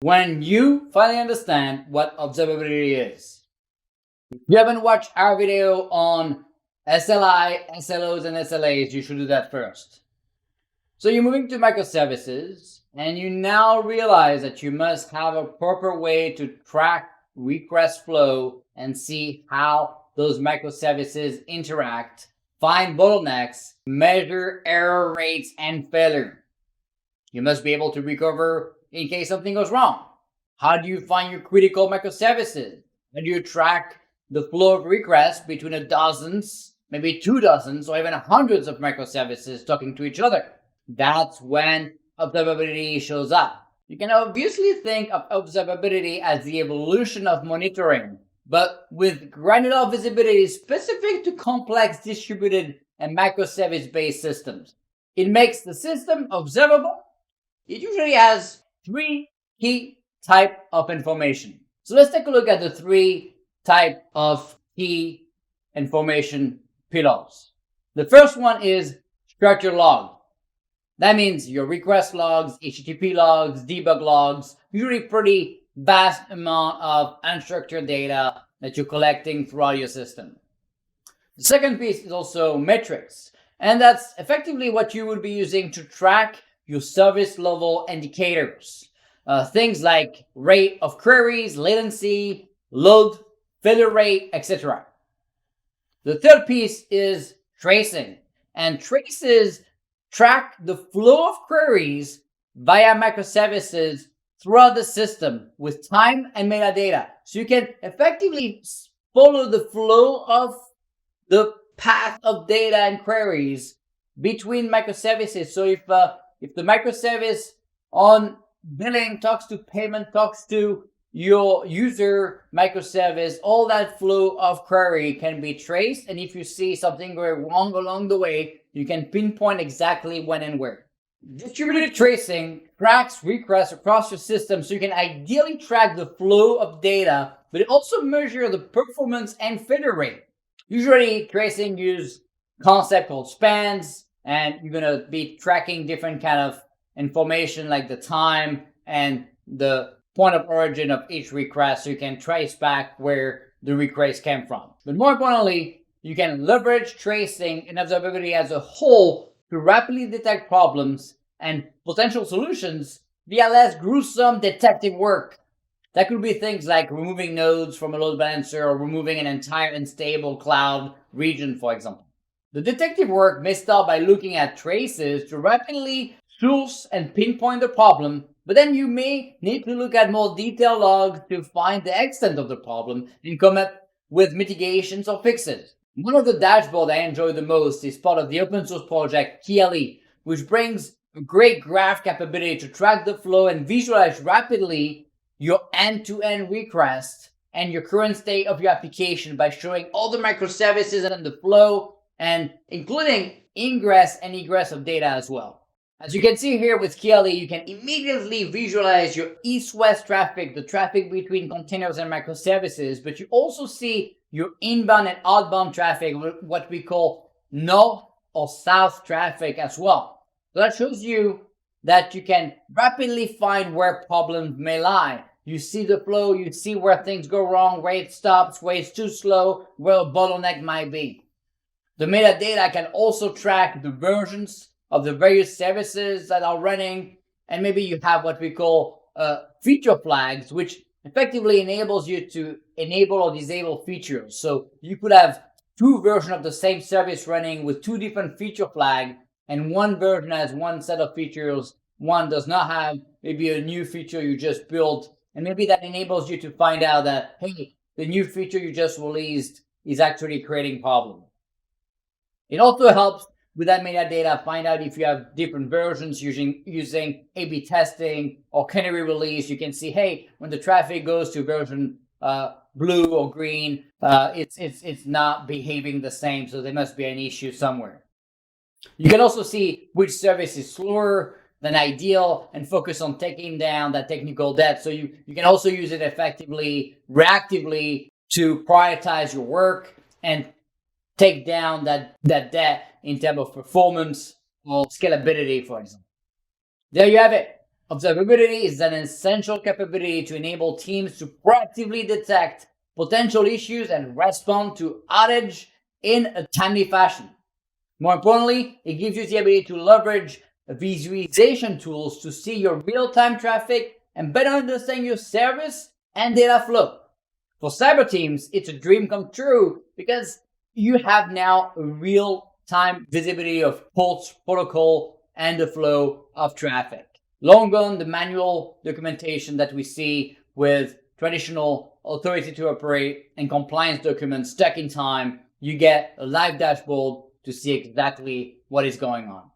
when you finally understand what observability is. If you haven't watched our video on SLI, SLOs, and SLAs, you should do that first. So you're moving to microservices, and you now realize that you must have a proper way to track request flow and see how those microservices interact, find bottlenecks, measure error rates and failure. You must be able to recover in case something goes wrong. How do you find your critical microservices? How do you track the flow of requests between a dozens, maybe 2 dozens, or even hundreds of microservices talking to each other? That's when observability shows up. You can obviously think of observability as the evolution of monitoring, but with granular visibility specific to complex distributed and microservice-based systems. It makes the system observable. It usually has 3 key types of information. So let's take a look at the 3 types of key information pillars. The first one is structured log. That means your request logs, HTTP logs, debug logs, usually pretty vast amount of unstructured data that you're collecting throughout your system. The second piece is also metrics, and that's effectively what you would be using to track your service level indicators. Things like rate of queries, latency, load, failure rate, etc. The third piece is tracing, and traces track the flow of queries via microservices throughout the system with time and metadata. So you can effectively follow the flow of the path of data and queries between microservices. So if the microservice on billing talks to payment, talks to your user microservice, all that flow of query can be traced. And if you see something going wrong along the way, you can pinpoint exactly when and where. Distributed tracing tracks requests across your system so you can ideally track the flow of data, but it also measures the performance and failure rate. Usually tracing uses concept called spans, and you're going to be tracking different kind of information like the time and the point of origin of each request so you can trace back where the request came from. But more importantly, you can leverage tracing and observability as a whole to rapidly detect problems and potential solutions via less gruesome detective work. That could be things like removing nodes from a load balancer or removing an entire unstable cloud region, for example. The detective work may start by looking at traces to rapidly source and pinpoint the problem, but then you may need to look at more detailed logs to find the extent of the problem and come up with mitigations or fixes. One of the dashboards I enjoy the most is part of the open source project KLE, which brings a great graph capability to track the flow and visualize rapidly your end-to-end request and your current state of your application by showing all the microservices and the flow, and including ingress and egress of data as well. As you can see here with KLE, you can immediately visualize your east-west traffic, the traffic between containers and microservices, but you also see your inbound and outbound traffic, what we call north or south traffic as well. So that shows you that you can rapidly find where problems may lie. You see the flow, you see where things go wrong, where it stops, where it's too slow, where a bottleneck might be. The metadata can also track the versions of the various services that are running, and maybe you have what we call feature flags, which effectively enables you to enable or disable features. So you could have 2 versions of the same service running with 2 different feature flags, and one version has one set of features, one does not have maybe a new feature you just built, and maybe that enables you to find out that, hey, the new feature you just released is actually creating problems. It also helps with that metadata find out if you have different versions using A/B testing or canary release. You can see, hey, when the traffic goes to version blue or green, it's not behaving the same, so there must be an issue somewhere. You can also see which service is slower than ideal and focus on taking down that technical debt. So you can also use it effectively, reactively, to prioritize your work and take down that debt in terms of performance or scalability, for example. There you have it. Observability is an essential capability to enable teams to proactively detect potential issues and respond to outage in a timely fashion. More importantly, it gives you the ability to leverage visualization tools to see your real-time traffic and better understand your service and data flow. For cyber teams, it's a dream come true because you have now a real-time visibility of pulse, protocol, and the flow of traffic. Long gone the manual documentation that we see with traditional authority to operate and compliance documents stuck in time. You get a live dashboard to see exactly what is going on.